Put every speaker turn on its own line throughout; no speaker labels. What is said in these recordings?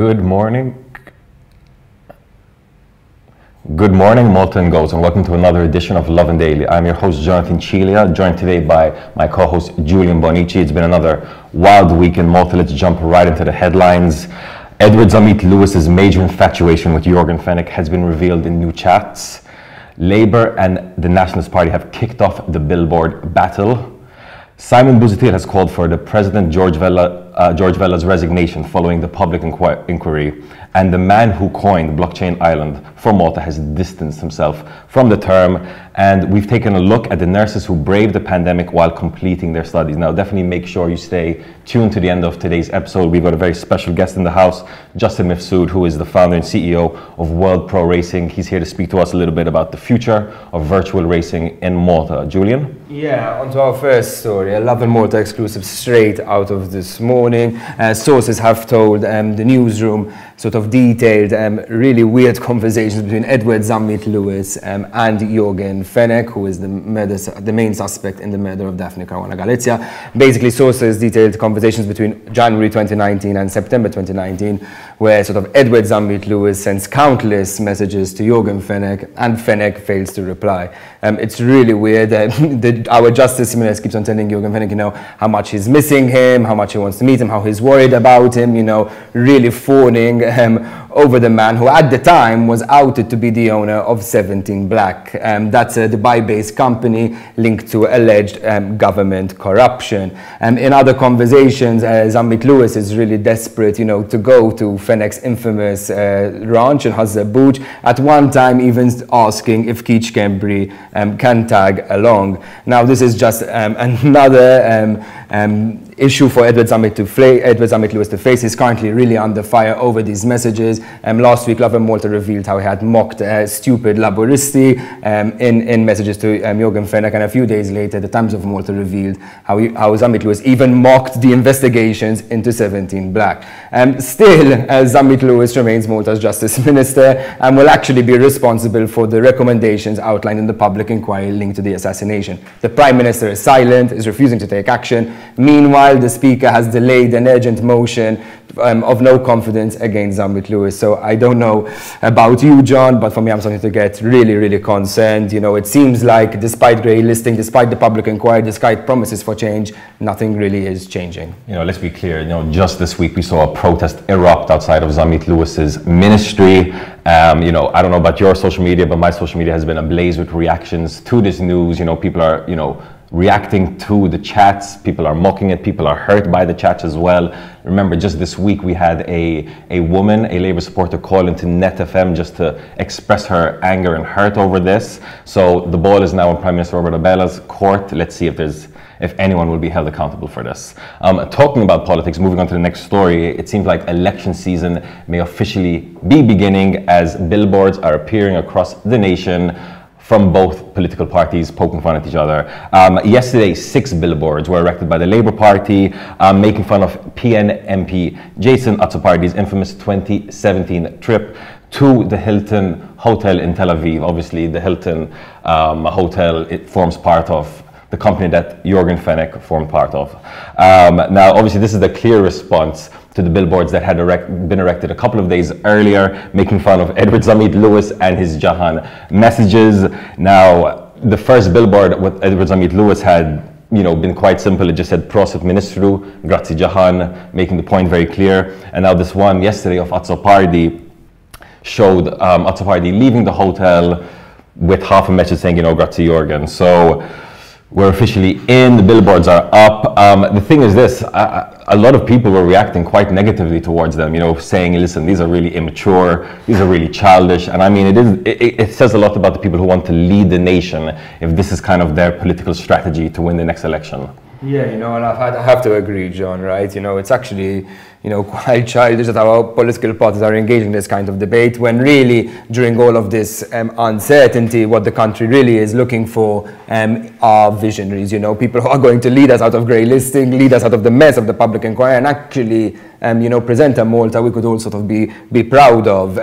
Good morning. Good morning, Malta and Gozo, and welcome to another edition of Lovin Daily. I'm your host, Jonathan Cilia, joined today by my co-host, Julian Bonici. It's been another wild week in Malta. Let's jump right into the headlines. Edward Zamit Lewis's major infatuation with Jorgen Fenech has been revealed in new chats. Labour and the Nationalist Party have kicked off the billboard battle. Simon Busuttil has called for the President George Vella's resignation following the public inquiry, and the man who coined Blockchain Island for Malta has distanced himself from the term. And we've taken a look at the nurses who braved the pandemic while completing their studies. Now, definitely make sure you stay tuned to the end of today's episode. We've got a very special guest in the house, Justin Mifsud, who is the founder and CEO of World Pro Racing. He's here to speak to us a little bit about the future of virtual racing in Malta. Julian?
Yeah, on to our first story, a Lovin Malta exclusive straight out of this morning. Sources have told the newsroom sort of detailed, really weird conversations between Edward Zamit Lewis and Jorgen Fenech, who is the main suspect in the murder of Daphne Caruana Galizia. Basically, sources detailed conversations between January 2019 and September 2019, where sort of Edward Zamit Lewis sends countless messages to Jorgen Fenech, and Fenech fails to reply. It's really weird. Our Justice Minister keeps on telling Jorgen Fenech, how much he's missing him, how much he wants to meet him, how he's worried about him, really fawning over the man who at the time was outed to be the owner of 17 Black. That's a Dubai-based company linked to alleged government corruption. In other conversations, Zamit Lewis is really desperate, to go to Fenech's infamous ranch in Hazza Bouch, at one time even asking if Keech Kembri can tag along. Now, this is just another issue for Edward Zamit Lewis to face. He's currently really under fire over these messages. Last week, Lovin Malta revealed how he had mocked stupid laboristi in messages to Jorgen Fenech, and a few days later, the Times of Malta revealed how Zamit Lewis even mocked the investigations into 17 Black. Still, Zamit Lewis remains Malta's Justice Minister and will actually be responsible for the recommendations outlined in the public inquiry linked to the assassination. The Prime Minister is silent, is refusing to take action. Meanwhile, the Speaker has delayed an urgent motion of no confidence against Zamit Lewis. So I don't know about you, John, but for me, I'm starting to get really, really concerned. It seems like despite grey listing, despite the public inquiry, despite promises for change, nothing really is changing.
Let's be clear, just this week we saw a protest erupt outside of Zamit Lewis's ministry. I don't know about your social media, but my social media has been ablaze with reactions to this news. People are, reacting to the chats, people are mocking it, people are hurt by the chats as well. Remember, just this week we had a woman, a Labour supporter, call into Net FM just to express her anger and hurt over this. So the ball is now in Prime Minister Roberto Bella's court. Let's see if anyone will be held accountable for this. Talking about politics, moving on to the next story, it seems like election season may officially be beginning as billboards are appearing across the nation from both political parties poking fun at each other. Yesterday, 6 billboards were erected by the Labour Party, making fun of PN MP Jason Azzopardi's infamous 2017 trip to the Hilton Hotel in Tel Aviv. Obviously, the Hilton Hotel, it forms part of the company that Jorgen Fenech formed part of. Now, obviously, this is a clear response to the billboards that had been erected a couple of days earlier, making fun of Edward Zamit Lewis and his Jahan messages. Now, the first billboard with Edward Zamit Lewis had been quite simple. It just said Prosit Ministru, Grazie Jahan, making the point very clear. And now this one yesterday of Azzopardi showed Azzopardi leaving the hotel with half a message saying, Grazie Jorgen. So we're officially in, the billboards are up. The thing is this, a lot of people were reacting quite negatively towards them, saying, listen, these are really immature, these are really childish. And I mean, it says a lot about the people who want to lead the nation if this is kind of their political strategy to win the next election.
Yeah, and I have to agree, John, right? It's actually, quite childish that our political parties are engaging in this kind of debate when really, during all of this uncertainty, what the country really is looking for are visionaries, people who are going to lead us out of grey listing, lead us out of the mess of the public inquiry, and actually you know, present a Malta we could all sort of be proud of.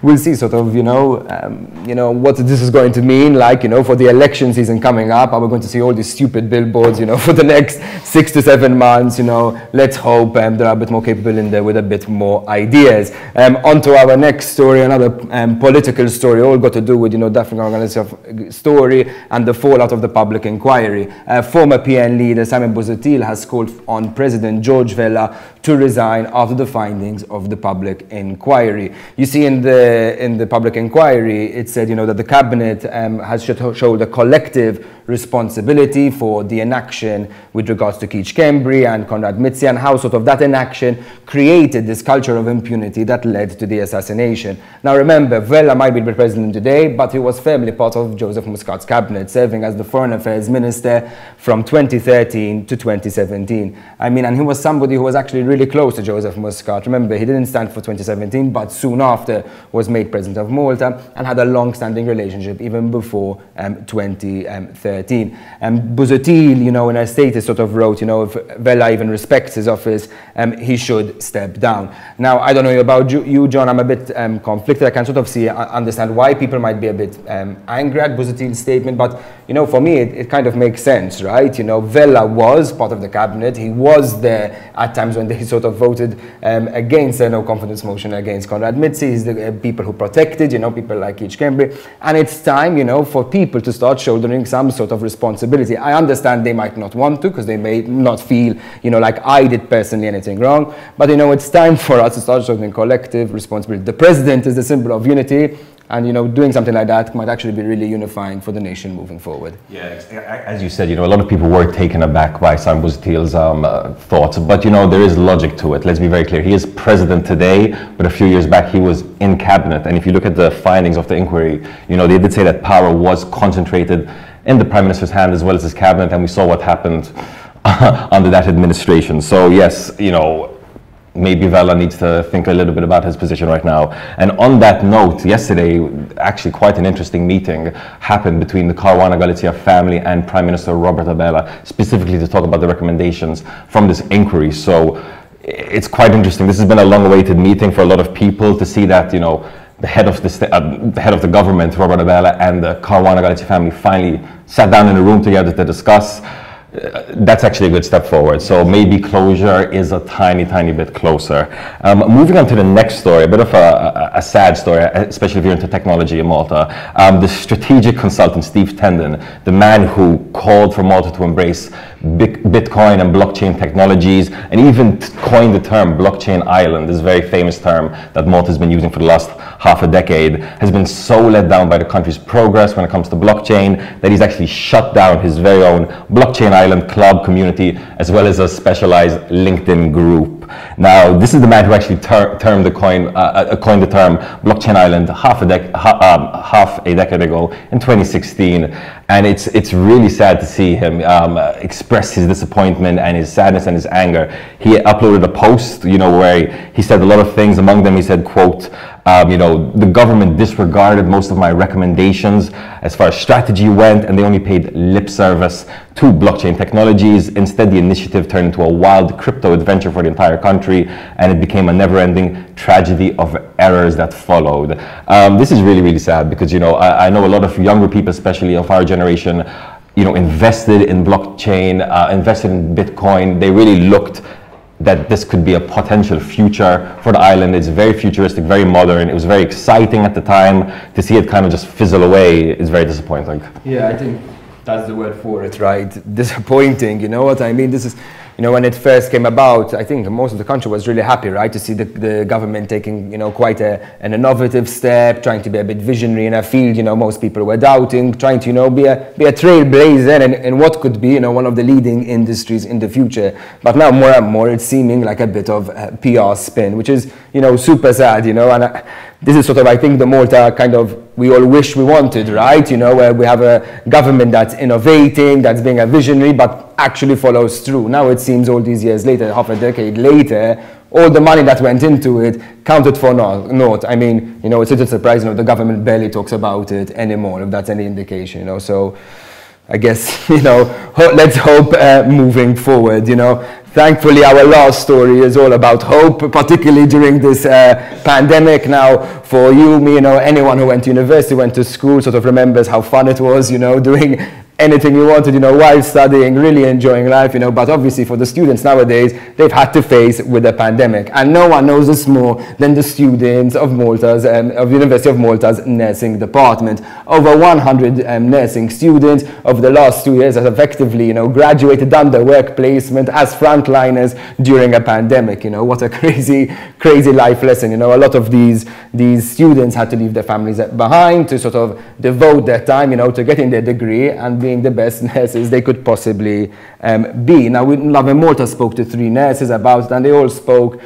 We'll see sort of, you know, what this is going to mean, like, you know, for the election season coming up. Are we going to see all these stupid billboards, you know, for the next 6 to 7 months? You know, let's hope they're a bit more capable in there with a bit more ideas. On to our next story, another political story, all got to do with, you know, Daphne Caruana's story and the fallout of the public inquiry. Former PN leader Simon Busuttil has called on President George Vella to resign after the findings of the public inquiry. You see, in the public inquiry, it said, you know, that the cabinet has showed a collective responsibility for the inaction with regards to Keith Kembry and Conrad Mitzi, and how sort of that inaction created this culture of impunity that led to the assassination. Now remember, Vella might be the president today, but he was firmly part of Joseph Muscat's cabinet, serving as the Foreign Affairs Minister from 2013 to 2017. I mean, and he was somebody who was actually really close to Joseph Muscat. Remember, he didn't stand for 2017, but soon after was made president of Malta and had a long-standing relationship even before 2013. Busuttil, you know, in a status sort of wrote, you know, if Vella even respects his office, he should step down. Now, I don't know about you, John, I'm a bit conflicted. I can sort of understand why people might be a bit angry at Busuttil's statement, but, you know, for me, it kind of makes sense, right? You know, Vella was part of the cabinet. He was there at times when they sort of voted against a no-confidence motion against Conrad Mitzi. He's the people who protected, you know, people like Keith Kembry. And it's time, you know, for people to start shouldering some sort of responsibility. I understand they might not want to, because they may not feel, you know, like I did personally anything wrong. But, you know, it's time for us to start shouldering collective responsibility. The president is the symbol of unity. And, you know, doing something like that might actually be really unifying for the nation moving forward.
Yeah, as you said, you know, a lot of people were taken aback by Simon Busuttil's thoughts. But, you know, there is logic to it. Let's be very clear. He is president today, but a few years back he was in cabinet. And if you look at the findings of the inquiry, you know, they did say that power was concentrated in the Prime Minister's hand as well as his cabinet. And we saw what happened under that administration. So, yes, you know, maybe Vella needs to think a little bit about his position right now. And on that note, yesterday, actually quite an interesting meeting happened between the Caruana Galizia family and Prime Minister Robert Abela, specifically to talk about the recommendations from this inquiry. So it's quite interesting. This has been a long-awaited meeting for a lot of people to see that, you know, the head of the government, Robert Abela, and the Caruana Galizia family finally sat down in a room together to discuss. That's actually a good step forward. So maybe closure is a tiny bit closer. Moving on to the next story, a bit of a sad story, especially if you're into technology in Malta. The strategic consultant, Steve Tendon, the man who called for Malta to embrace Bitcoin and blockchain technologies, and even coined the term blockchain island, this very famous term that Malta has been using for the last half a decade, has been so let down by the country's progress when it comes to blockchain that he's actually shut down his very own blockchain island club community, as well as a specialized LinkedIn group. Now, this is the man who actually coined the term blockchain island half a decade ago in 2016, and it's really sad to see him express his disappointment and his sadness and his anger. He uploaded a post, you know, where he said a lot of things. Among them, he said, quote, you know, the government disregarded most of my recommendations as far as strategy went, and they only paid lip service to blockchain technologies. Instead, the initiative turned into a wild crypto adventure for the entire country, and it became a never-ending tragedy of errors that followed. This is really sad because, you know, I know a lot of younger people, especially of our generation, you know, invested in blockchain, invested in Bitcoin. They really looked that this could be a potential future for the island. It's very futuristic, very modern. It was very exciting at the time. To see it kind of just fizzle away is very disappointing.
Yeah, I think that's the word for it, right? Disappointing, you know what I mean? This is, you know, when it first came about, I think most of the country was really happy, right, to see the government taking, you know, quite an innovative step, trying to be a bit visionary in a field, you know, most people were doubting, trying to, you know, be a trailblazer in what could be, you know, one of the leading industries in the future. But now more and more it's seeming like a bit of a PR spin, which is, you know, super sad, you know, and this is sort of, I think, the Malta kind of we all wish we wanted, right? You know, where we have a government that's innovating, that's being a visionary, but actually follows through. Now it seems all these years later, half a decade later, all the money that went into it counted for naught. I mean, you know, it's a surprise, you know, the government barely talks about it anymore, if that's any indication, you know. So I guess, you know, let's hope moving forward, you know. Thankfully, our last story is all about hope, particularly during this pandemic. Now, for you, me, anyone who went to university, went to school, sort of remembers how fun it was, doing anything you wanted, while studying, really enjoying life, but obviously for the students nowadays, they've had to face with the pandemic. And no one knows this more than the students of Malta's, of University of Malta's nursing department. Over 100 nursing students over the last 2 years have effectively, graduated, done their work placement as frontliners during a pandemic. What a crazy, crazy life lesson. A lot of these students had to leave their families behind to sort of devote their time, to getting their degree and being the best nurses they could possibly be. Now, Lovin Malta spoke to 3 nurses about it, and they all spoke,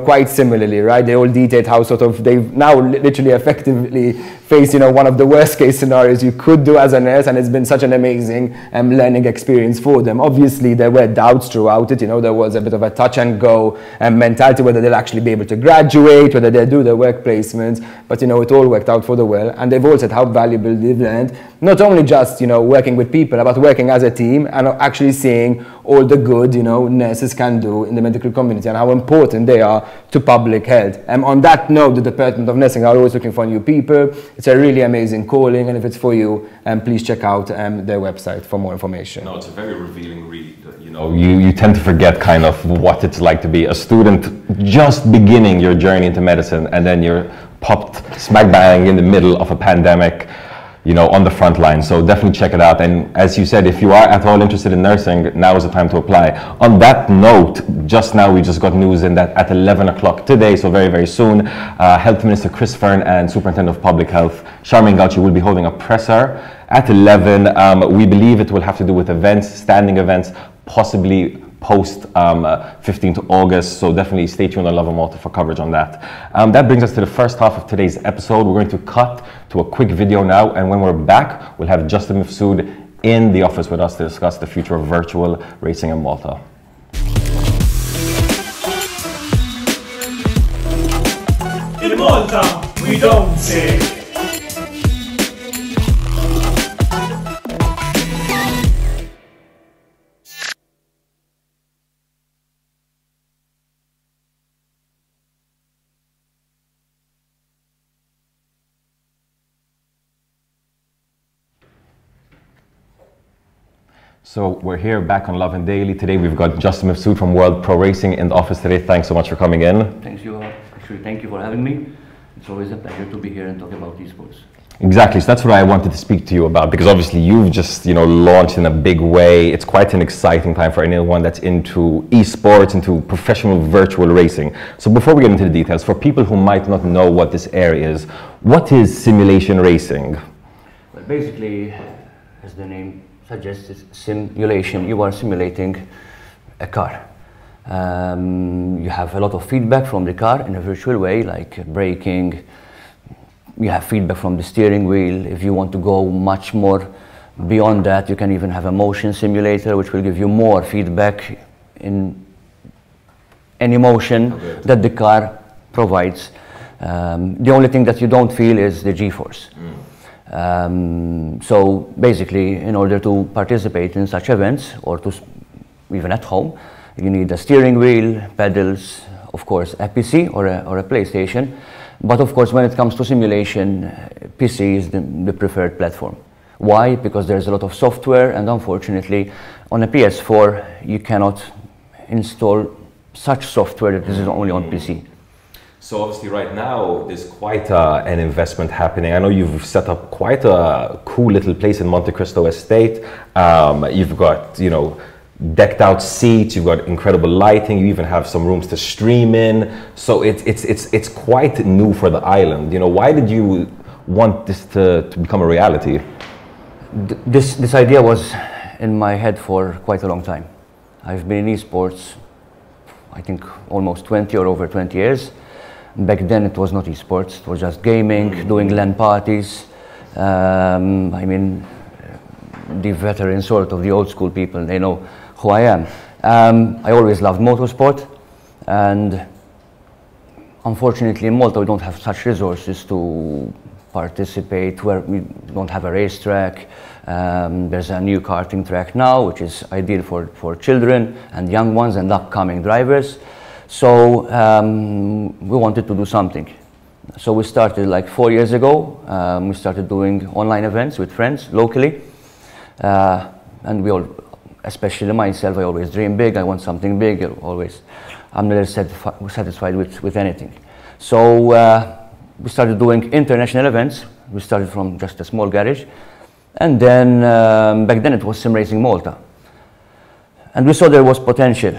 quite similarly, right? They all detailed how sort of they've now literally effectively faced, one of the worst case scenarios you could do as a nurse, and it's been such an amazing learning experience for them. Obviously, there were doubts throughout it. There was a bit of a touch and go mentality, whether they'll actually be able to graduate, whether they'll do their work placements, but it all worked out for the well, and they've all said how valuable they've learned, not only just, working with people, but working as a team and actually seeing all the good, nurses can do in the medical community and how important they are to public health. On that note, the Department of Nursing are always looking for new people. It's a really amazing calling, and if it's for you, please check out their website for more information.
No, it's a very revealing read. You tend to forget kind of what it's like to be a student just beginning your journey into medicine, and then you're popped smack bang in the middle of a pandemic, on the front line. So definitely check it out. And as you said, if you are at all interested in nursing, now is the time to apply. On that note, just now we just got news in that at 11 o'clock today, so very, very soon, Health Minister Chris Fearn and Superintendent of Public Health Charmaine Gauci will be holding a presser at 11. We believe it will have to do with events, standing events, possibly post 15th August, so definitely stay tuned on Lovin Malta for coverage on that. That brings us to the first half of today's episode. We're going to cut to a quick video now, and when we're back, we'll have Justin Mifsud in the office with us to discuss the future of virtual racing in Malta.
In Malta, we don't say.
So we're here back on Lovin Daily. Today we've got Justin Mifsud from World Pro Racing in the office today. Thanks so much for coming in.
Thank you for having me. It's always a pleasure to be here and talk about esports.
Exactly, so that's what I wanted to speak to you about, because obviously you've just launched in a big way. It's quite an exciting time for anyone that's into esports, into professional virtual racing. So before we get into the details, for people who might not know what this area is, what is simulation racing?
Well, basically, as the name suggests, it's simulation. You are simulating a car. You have a lot of feedback from the car in a virtual way, like braking. You have feedback from the steering wheel. If you want to go much more beyond that, you can even have a motion simulator, which will give you more feedback in any motion that the car provides. The only thing that you don't feel is the G-force. So basically, in order to participate in such events, or to even at home, you need a steering wheel, pedals, of course a PC or a PlayStation. But of course, when it comes to simulation, PC is the preferred platform. Why? Because there's a lot of software, and unfortunately, on a PS4, you cannot install such software that this is only on PC.
So obviously right now there's quite an investment happening. I know you've set up quite a cool little place in Monte Cristo Estate. You've got, decked out seats, you've got incredible lighting, you even have some rooms to stream in. So it's quite new for the island. Why did you want this to become a reality?
This idea was in my head for quite a long time. I've been in esports, I think almost 20 or over 20 years. Back then it was not esports, it was just gaming, doing LAN parties. I mean, the veterans, sort of the old school people, they know who I am. I always loved motorsport, and unfortunately in Malta we don't have such resources to participate where we don't have a racetrack. There's a new karting track now, which is ideal for children and young ones and upcoming drivers. So we wanted to do something. So we started like 4 years ago. We started doing online events with friends locally. And we all, especially myself, I always dream big. I want something big, always. I'm never satisfied with anything. So we started doing international events. We started from just a small garage. And then, back then it was Sim Racing Malta. And we saw there was potential.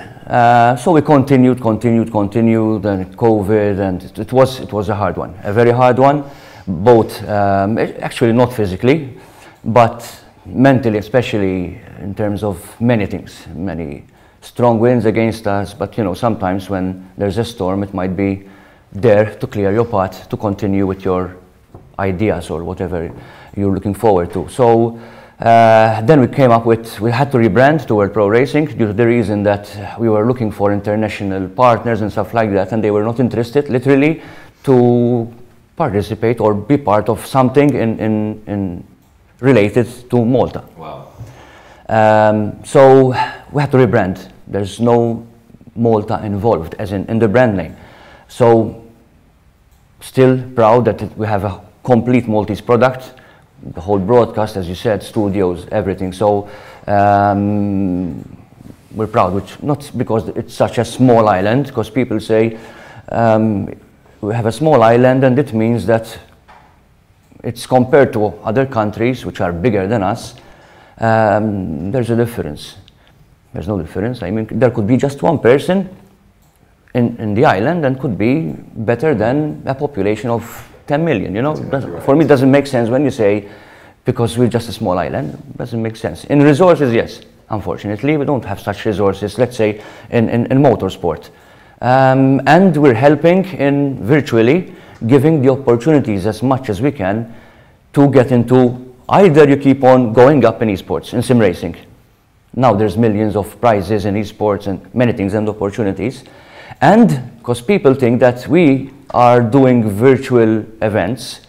So we continued, and COVID, and it was a hard one, a very hard one, both, actually not physically, but mentally, especially in terms of many things, many strong winds against us, but you know, sometimes when there's a storm, it might be there to clear your path, to continue with your ideas or whatever you're looking forward to. So then we came up with, we had to rebrand to World Pro Racing due to the reason that we were looking for international partners and stuff like that, and they were not interested, literally, to participate or be part of something in related to Malta.
Wow.
So we had to rebrand. There's no Malta involved, as in the brand name. So still proud that we have a complete Maltese product, the whole broadcast, as you said, studios, everything. So we're proud, which not because it's such a small island, because people say we have a small island and it means that it's compared to other countries which are bigger than us, there's a difference. There's no difference. I mean, there could be just one person in the island and could be better than a population of 10 million, you know?
Right.
For me, it doesn't make sense when you say, because we're just a small island, it doesn't make sense. In resources, yes. Unfortunately, we don't have such resources, let's say, in motorsport. And we're helping in virtually giving the opportunities as much as we can to get into, either you keep on going up in esports, in sim racing. Now there's millions of prizes in esports and many things and opportunities. And because people think that we are doing virtual events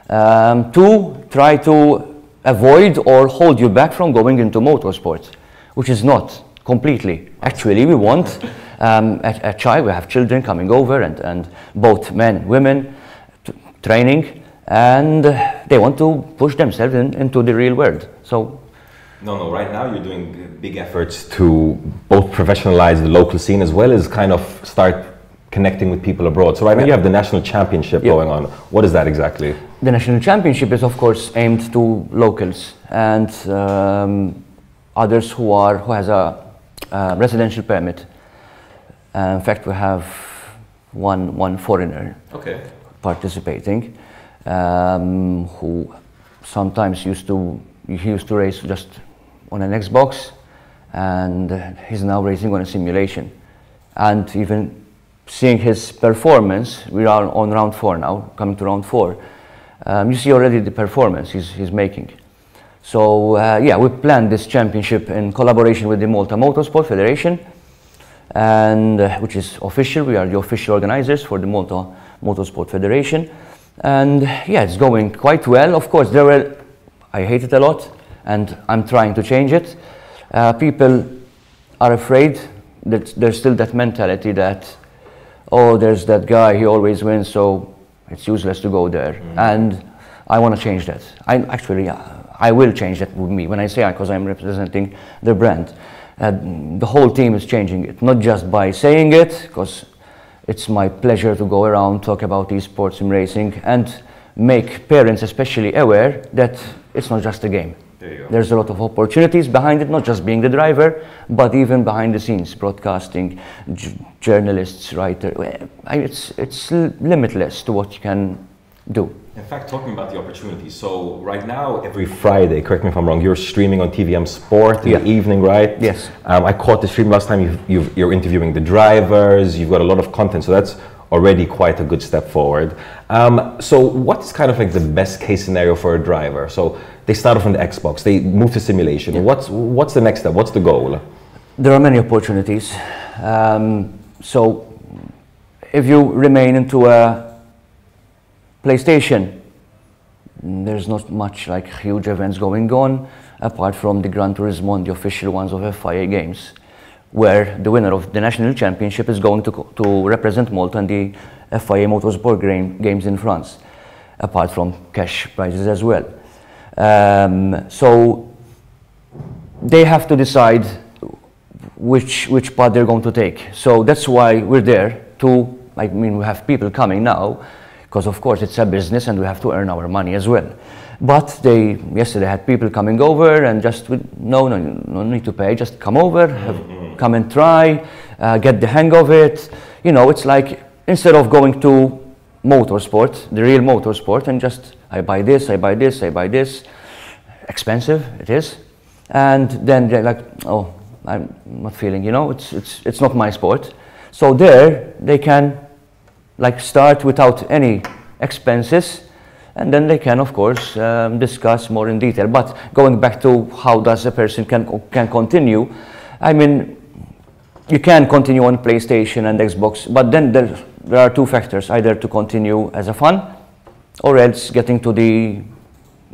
to try to avoid or hold you back from going into motorsport, which is not completely. Actually, we want a child, we have children coming over and both men, women, training, and they want to push themselves into the real world. So,
no, right now you're doing big efforts to both professionalize the local scene as well as kind of start connecting with people abroad. So right now you have the national championship going on. What is that exactly?
The national championship is of course aimed to locals and others who has a residential permit. In fact, we have one foreigner participating, who sometimes used to race just on an Xbox, and he's now racing on a simulation. And even seeing his performance, we are on round 4 now, coming to round 4. You see already the performance he's making. So yeah, we planned this championship in collaboration with the Malta Motorsport Federation, and which is official. We are the official organizers for the Malta Motorsport Federation, and yeah, it's going quite well. Of course, I hate it a lot, and I'm trying to change it. People are afraid that there's still that mentality that, oh, there's that guy, he always wins, so it's useless to go there. And I want to change that. I will change that with me. When I say because I'm representing the brand. The whole team is changing it, not just by saying it, because it's my pleasure to go around, talk about esports and racing, and make parents especially aware that it's not just a game.
There you go.
There's a lot of opportunities behind it, not just being the driver, but even behind the scenes, broadcasting, journalists, writers. It's limitless to what you can do.
In fact, talking about the opportunities, so right now, every Friday, correct me if I'm wrong, you're streaming on TVM Sport in the evening, right?
Yes.
I caught the stream last time, you're interviewing the drivers, you've got a lot of content, so that's already quite a good step forward. So what's kind of like the best case scenario for a driver? So they start off on the Xbox, they move to simulation. Yeah. What's the next step? What's the goal?
There are many opportunities. So if you remain into a PlayStation there's not much like huge events going on, apart from the Gran Turismo and the official ones of FIA games, where the winner of the national championship is going to represent Malta in the FIA Motorsport Games in France, apart from cash prizes as well. So they have to decide which path they're going to take. So that's why we're there to, I mean, we have people coming now, because of course it's a business and we have to earn our money as well. But yesterday had people coming over and just, no need to pay, just come over, come and try, get the hang of it. You know, it's like, instead of going to motorsport, the real motorsport, and just, I buy this, I buy this, I buy this, expensive, it is. And then they're like, oh, I'm not feeling, you know, it's not my sport. So there, they can like start without any expenses, and then they can, of course, discuss more in detail. But going back to how does a person can continue, I mean, you can continue on PlayStation and Xbox, but then there are two factors, either to continue as a fun, or else getting to the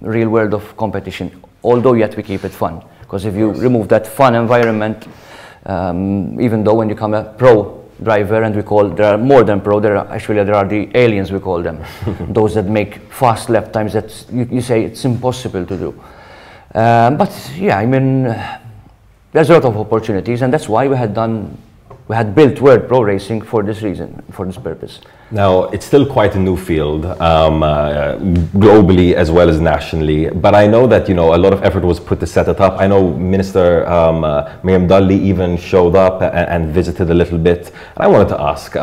real world of competition, although yet we keep it fun. Because if you remove that fun environment, even though when you become a pro driver, and there are more than pro, there are the aliens, we call them, those that make fast lap times that you say it's impossible to do. But yeah, I mean, there's a lot of opportunities, and that's why we had built World Pro Racing for this reason, for this purpose.
Now, it's still quite a new field, globally as well as nationally, but I know that, you know, a lot of effort was put to set it up. I know Minister Miriam Dalli even showed up and visited a little bit. And I wanted to ask,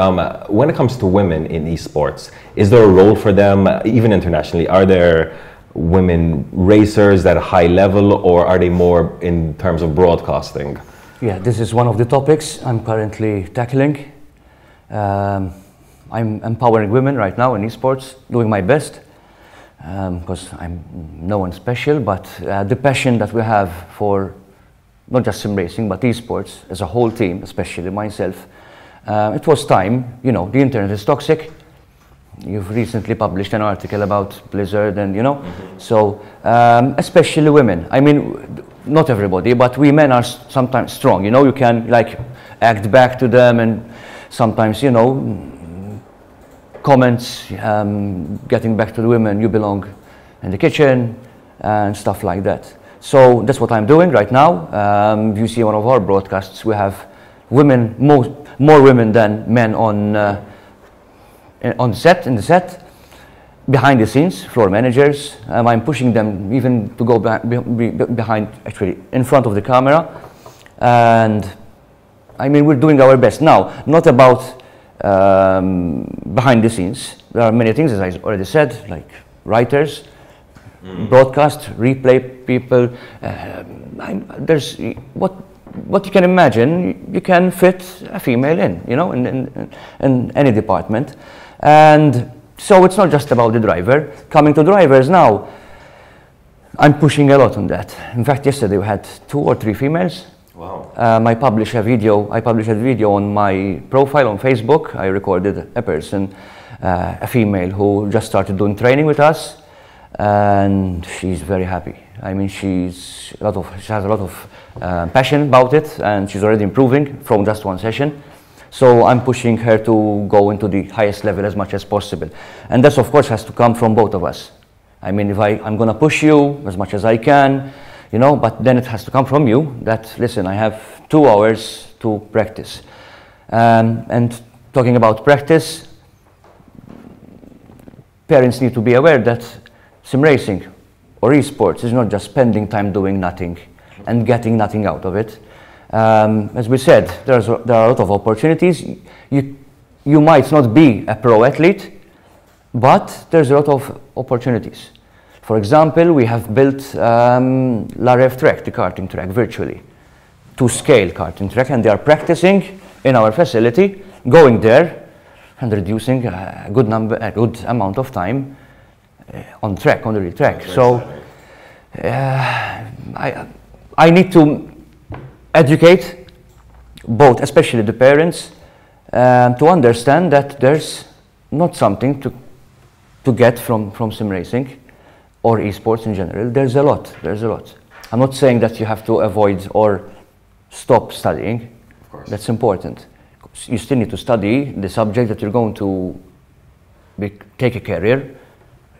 when it comes to women in esports, is there a role for them, even internationally? Are there women racers at a high level, or are they more in terms of broadcasting?
Yeah, this is one of the topics I'm currently tackling. I'm empowering women right now in esports, doing my best, because I'm no one special, but the passion that we have for not just sim racing, but esports as a whole team, especially myself, it was time. You know, the internet is toxic. You've recently published an article about Blizzard, and you know, so especially women. I mean, not everybody, but we men are sometimes strong. You know, you can like act back to them, and sometimes, you know, comments, getting back to the women, you belong in the kitchen, and stuff like that. So that's what I'm doing right now. If you see one of our broadcasts, we have women, more women than men on set, in the set, behind the scenes, floor managers. I'm pushing them even to go behind, actually, in front of the camera. And I mean, we're doing our best now, not about behind the scenes. There are many things, as I already said, like writers, broadcast, replay people. There's what you can imagine. You can fit a female in, you know, in any department. And so it's not just about the driver. Coming to drivers now, I'm pushing a lot on that. In fact, yesterday we had 2 or 3 females.
Wow.
I published a video on my profile on Facebook. I recorded a person, a female who just started doing training with us, and she's very happy. I mean, she has a lot of passion about it, and she's already improving from just one session. So I'm pushing her to go into the highest level as much as possible. And that, of course, has to come from both of us. I mean, if I'm going to push you as much as I can, you know, but then it has to come from you that, listen, I have 2 hours to practice. And talking about practice, parents need to be aware that sim racing or esports is not just spending time doing nothing and getting nothing out of it. As we said, there are a lot of opportunities. You might not be a pro athlete, but there's a lot of opportunities. For example, we have built Lovin Track, the karting track, virtually, to scale karting track, and they are practicing in our facility, going there and reducing a good amount of time on track, on the real track. So I need to educate both, especially the parents, to understand that there's not something to get from sim racing, or esports in general, there's a lot. I'm not saying that you have to avoid or stop studying.
Of course.
That's important. You still need to study the subject that you're going to take a career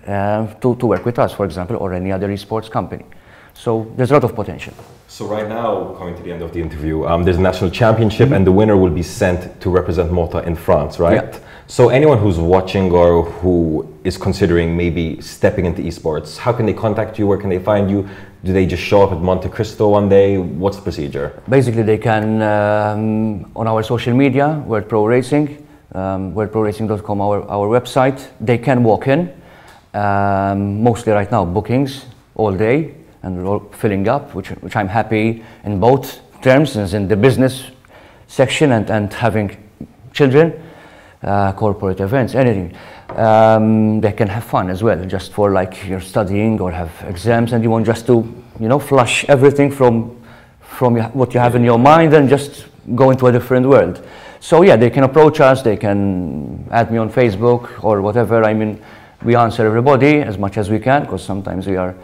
to work with us, for example, or any other esports company. So there's a lot of potential.
So right now, coming to the end of the interview, there's a national championship and the winner will be sent to represent Malta in France, right?
Yeah.
So anyone who's watching or who is considering maybe stepping into esports, how can they contact you? Where can they find you? Do they just show up at Monte Cristo one day? What's the procedure?
Basically, they can, on our social media, World Pro Racing, worldproracing.com, our website, they can walk in. Mostly right now, bookings all day, and we're all filling up, which I'm happy in both terms, as in the business section and having children, corporate events, anything. They can have fun as well, just for like you're studying or have exams and you want just to, flush everything from what you have in your mind and just go into a different world. So yeah, they can approach us, they can add me on Facebook or whatever. I mean, we answer everybody as much as we can, because sometimes we are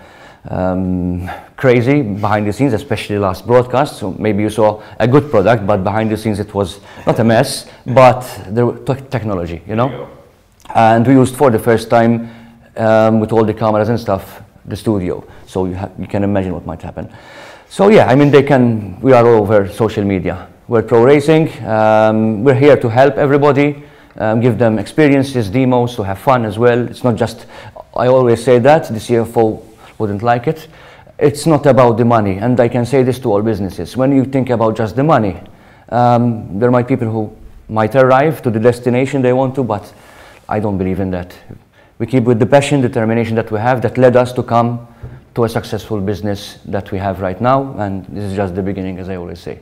crazy behind the scenes, especially last broadcast. So maybe you saw a good product, but behind the scenes it was not a mess, but there was technology, And we used for the first time with all the cameras and stuff, the studio. So you can imagine what might happen. So yeah, I mean, we are all over social media. We're Pro Racing. We're here to help everybody, give them experiences, demos, to have fun as well. It's not just, I always say that, the CFO wouldn't like it. It's not about the money, and I can say this to all businesses. When you think about just the money, there might be people who might arrive to the destination they want to, but I don't believe in that. We keep with the passion, determination that we have, that led us to come to a successful business that we have right now, and this is just the beginning, as I always say.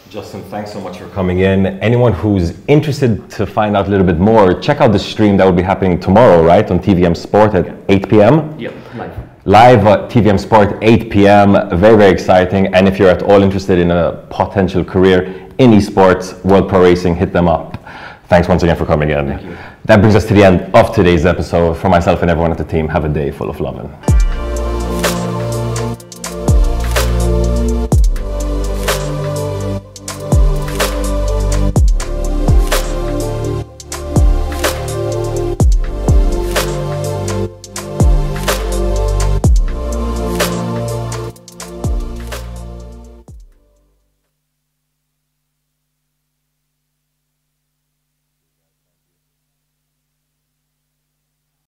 Justin, thanks so much for coming in. Anyone who's interested to find out a little bit more, check out the stream that will be happening tomorrow, right, on TVM Sport at 8 p.m.
Yep, live.
Live at TVM Sport, 8 p.m. Very, very exciting. And if you're at all interested in a potential career in esports, World Pro Racing, hit them up. Thanks once again for coming in.
Thank you.
That brings us to the end of today's episode. For myself and everyone at the team, have a day full of lovin'.